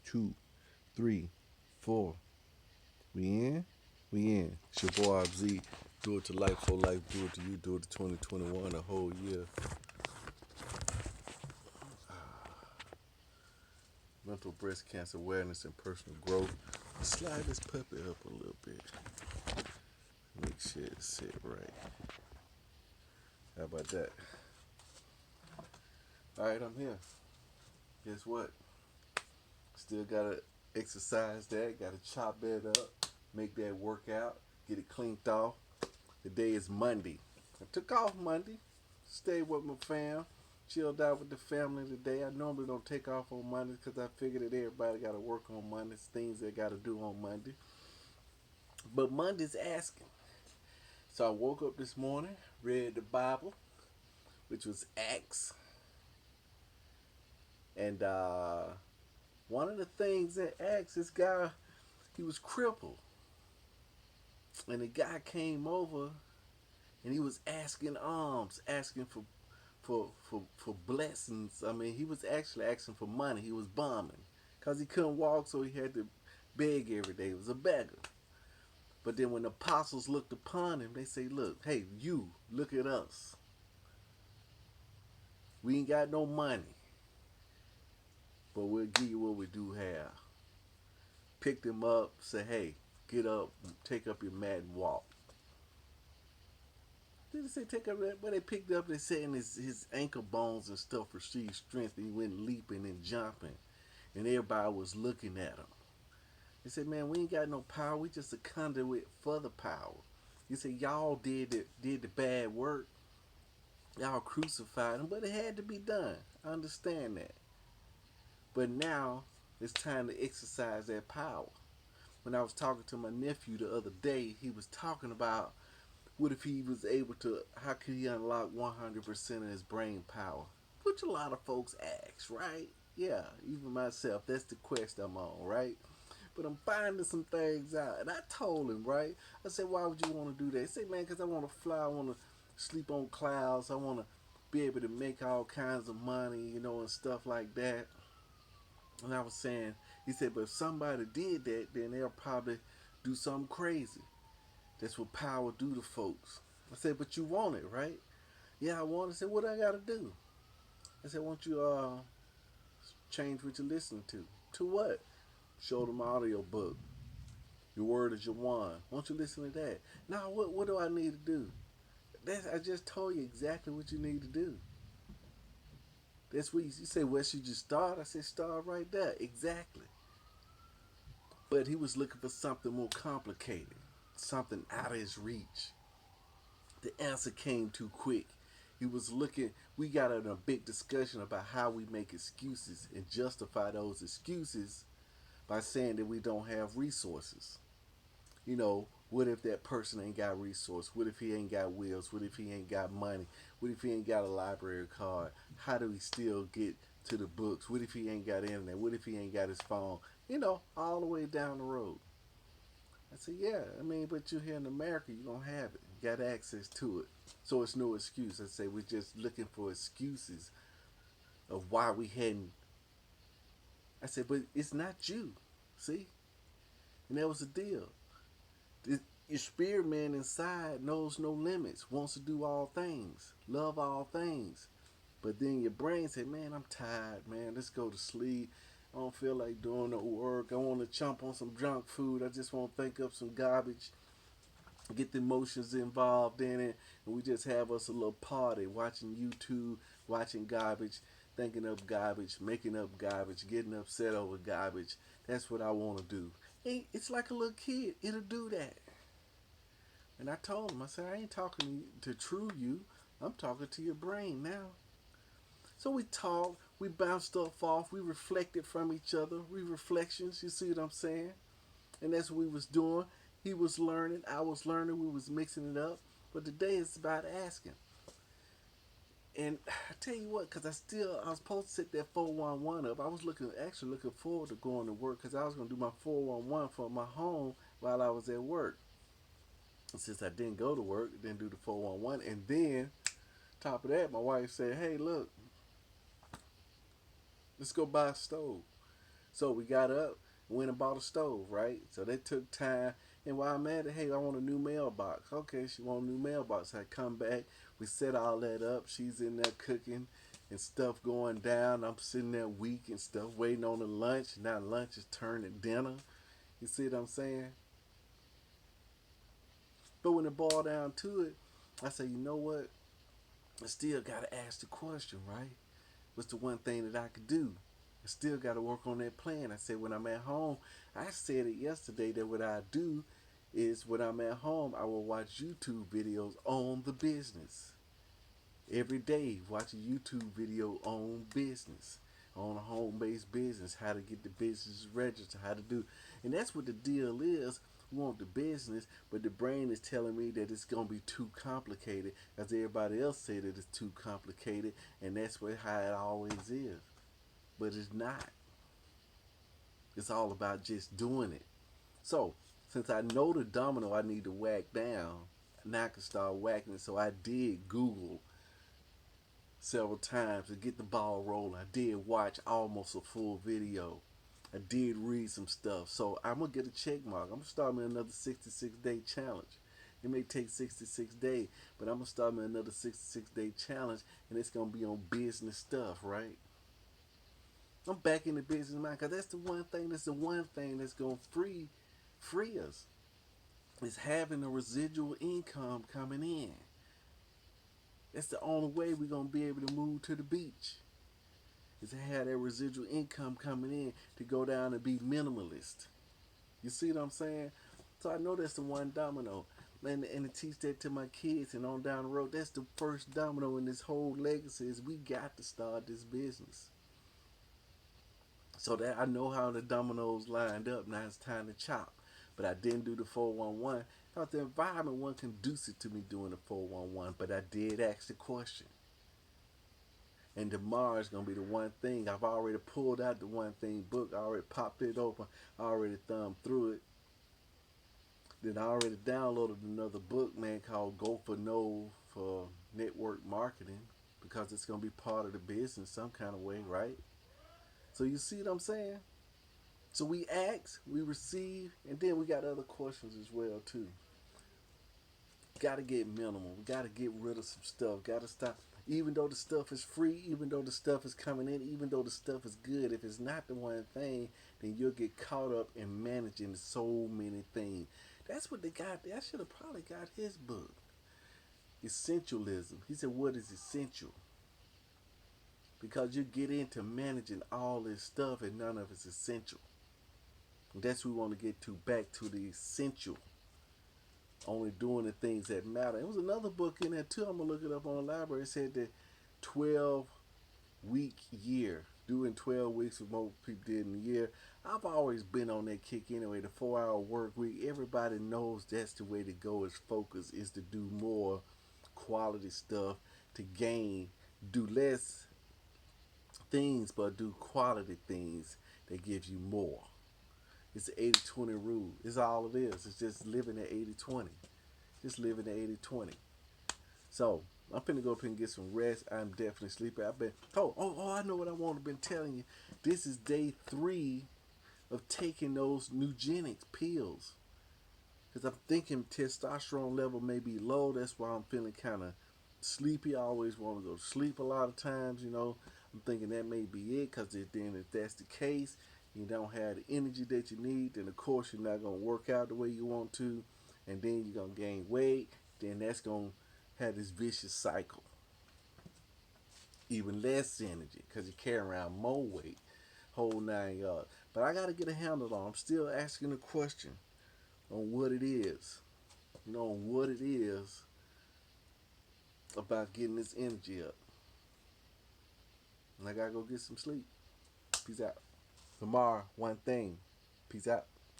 two, three, four. We in? We in. It's your boy Z. Do it to life for life. Do it to you. Do it to 2021. A whole year. Mental breast cancer awareness and personal growth. Slide this puppy up a little bit. Make sure it sit right. How about that? All right, I'm here. Guess what? Still gotta exercise that. Gotta chop that up. Make that workout. Get it cleaned off. Today is Monday. I took off Monday. Stayed with my fam. Chilled out with the family today. I normally don't take off on Mondays because I figured that everybody got to work on Mondays, things they got to do on Monday. But Monday's asking. So I woke up this morning, read the Bible, which was Acts. And one of the things that Acts, this guy, he was crippled. And the guy came over and he was asking alms, asking for blessings. I mean, he was actually asking for money. He was bombing because he couldn't walk, so he had to beg every day. He was a beggar. But then when the apostles looked upon him, they say, "Look, hey, you look at us. We ain't got no money, but we'll give you what we do have." Picked him up, say, "Hey, get up, take up your mat and walk." Did they say take up that? But they picked up. They said his ankle bones and stuff received strength. And he went leaping and jumping, and everybody was looking at him. He said, "Man, we ain't got no power. We just a conduit for the power." He said, "Y'all did the bad work. Y'all crucified him, but it had to be done. I understand that. But now it's time to exercise that power." When I was talking to my nephew the other day, he was talking about what if he was able to, how could he unlock 100% of his brain power? Which a lot of folks ask, right? Yeah, even myself, that's the quest I'm on, right? But I'm finding some things out. And I told him, right? I said, "Why would you want to do that?" He said, "Man, because I want to fly. I want to sleep on clouds. I want to be able to make all kinds of money, and stuff like that." And I was saying, he said, "But if somebody did that, then they'll probably do something crazy. That's what power do to folks." I said, "But you want it, right?" "Yeah, I want it." I said, "What I got to do?" I said, "Won't you change what you listen to?" "To what?" "Show them audio book. Your word is your wand. Won't you listen to that?" "Now, what do I need to do?" I just told you exactly what you need to do. That's what you say. Where should you start? I said, start right there. Exactly. But he was looking for something more complicated, something out of his reach. The answer came too quick. He was looking, we got in a big discussion about how we make excuses and justify those excuses by saying that we don't have resources. What if that person ain't got resources? What if he ain't got wheels? What if he ain't got money? What if he ain't got a library card? How do we still get to the books? What if he ain't got internet? What if he ain't got his phone? All the way down the road. I said, "Yeah, I mean, but you're here in America, you don't have it. You got access to it. So it's no excuse." I say, "We're just looking for excuses of why we hadn't." I said, "But it's not you. See?" And that was the deal. Your spirit man inside knows no limits, wants to do all things, love all things. But then your brain say, "Man, I'm tired, man. Let's go to sleep. I don't feel like doing no work. I want to chomp on some junk food. I just want to think up some garbage, get the emotions involved in it, and we just have us a little party, watching YouTube, watching garbage, thinking up garbage, making up garbage, getting upset over garbage. That's what I want to do." It's like a little kid. It'll do that. And I told him, I said, "I ain't talking to true you. I'm talking to your brain now." So we talked, we bounced stuff off, we reflected from each other, we reflections, you see what I'm saying? And that's what we was doing. He was learning, I was learning, we was mixing it up. But today it's about asking. And I tell you what, because I was supposed to set that 411 up. I was actually looking forward to going to work because I was going to do my 411 for my home while I was at work. And since I didn't go to work, didn't do the 411, and then top of that, my wife said, "Hey, look, let's go buy a stove." So we got up, went and bought a stove, right? So that took time. And while I'm at it, hey, I want a new mailbox. Okay, she want a new mailbox. I come back, we set all that up. She's in there cooking and stuff going down. I'm sitting there weak and stuff, waiting on the lunch. Now lunch is turning dinner. You see what I'm saying? But when it boiled down to it, I say, you know what? I still gotta ask the question, right? What's the one thing that I could do? I still gotta work on that plan. I said when I'm at home, I said it yesterday that what I do is when I'm at home, I will watch YouTube videos on the business. Every day, watch a YouTube video on business, on a home-based business, how to get the business registered, how to do, and that's what the deal is. We want the business, but the brain is telling me that it's gonna be too complicated, as everybody else said that it's too complicated, and that's what how it always is. But it's not. It's all about just doing it. So, since I know the domino I need to whack down, now I can start whacking it. So I did Google several times to get the ball rolling. I did watch almost a full video. I did read some stuff. So I'm going to get a check mark. I'm going to start me another 66-day challenge. It may take 66 days, but I'm going to start me another 66-day challenge, and it's going to be on business stuff, right? I'm back in the business mind because that's the one thing. That's the one thing that's going to free us. Is having a residual income coming in. That's the only way we're gonna be able to move to the beach. Is to have that residual income coming in to go down and be minimalist. You see what I'm saying? So I know that's the one domino. And to teach that to my kids and on down the road, that's the first domino in this whole legacy is we got to start this business. So that I know how the dominoes lined up. Now it's time to chop. But I didn't do the 411. I thought the environment wasn't conducive to me doing the 411. But I did ask the question. And tomorrow is going to be the one thing. I've already pulled out the one thing book. I already popped it open. I already thumbed through it. Then I already downloaded another book, man, called Go for No for Network Marketing. Because it's going to be part of the business some kind of way, right? So you see what I'm saying? So we ask, we receive, and then we got other questions as well too. Got to get minimal. We got to get rid of some stuff. Got to stop. Even though the stuff is free, even though the stuff is coming in, even though the stuff is good, if it's not the one thing, then you'll get caught up in managing so many things. That's what they got. I should have probably got his book. Essentialism. He said, what is essential? Because you get into managing all this stuff and none of it's essential. That's what we want to get to, back to the essential. Only doing the things that matter. There was another book in there too. I'm gonna look it up on the library. It said the 12-week year. Doing 12 weeks what most people did in a year. I've always been on that kick anyway. The 4-hour work week. Everybody knows that's the way to go. Is focus is to do more quality stuff to gain. Do less things, but do quality things that give you more. It's the 80-20 rule. It's all it is. It's just living the 80-20. Just living the 80-20. So, I'm finna go up and get some rest. I'm definitely sleepy. I've been, I know what I want to been telling you. This is day 3 of taking those Nugenics pills. Because I'm thinking testosterone level may be low. That's why I'm feeling kind of sleepy. I always want to go to sleep a lot of times, you know. I'm thinking that may be it. Because then if that's the case, you don't have the energy that you need, then of course you're not going to work out the way you want to, and then you're going to gain weight, then that's going to have this vicious cycle. Even less energy because you carry around more weight, whole 9 yards. But I got to get a handle on. I'm still asking the question on what it is, on what it is about getting this energy up. And I got to go get some sleep. Peace out. Tomorrow, one thing. Peace out.